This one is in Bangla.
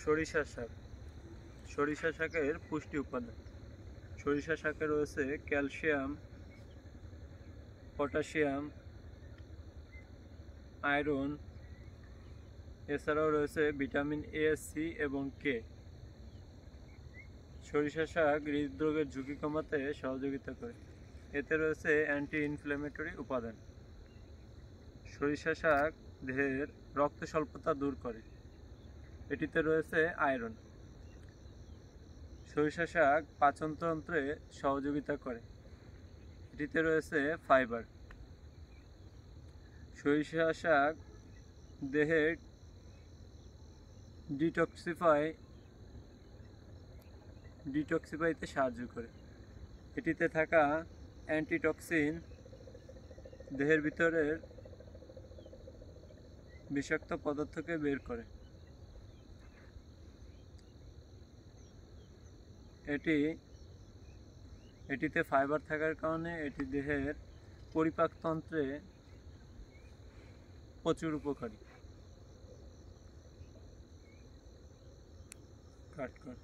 সরিষা শাক। সরিষা শাকের পুষ্টি উপাদান। সরিষা শাকে রয়েছে ক্যালসিয়াম, পটাশিয়াম, আয়রন, এছাড়াও রয়েছে ভিটামিন এ, সি এবং কে। সরিষা শাক হৃদরোগের ঝুঁকি কমাতে সহযোগিতা করে। এতে রয়েছে অ্যান্টি ইনফ্ল্যামেটরি উপাদান। সরিষা শাক দেহের রক্ত স্বল্পতা দূর করে। এটিতে রয়েছে আয়রন। সরিষা শাক পাচনতন্ত্রে সহযোগিতা করে। এটিতে রয়েছে ফাইবার। সরিষা শাক দেহের ডিটক্সিফাইতে সাহায্য করে। এটিতে থাকা অ্যান্টিটক্সিন দেহের ভিতরের বিষাক্ত পদার্থকে বের করে। এটিতে ফাইবার থাকার কারণে এটি দেহের পরিপাকতন্ত্রে প্রচুর উপকারী। কাট কর।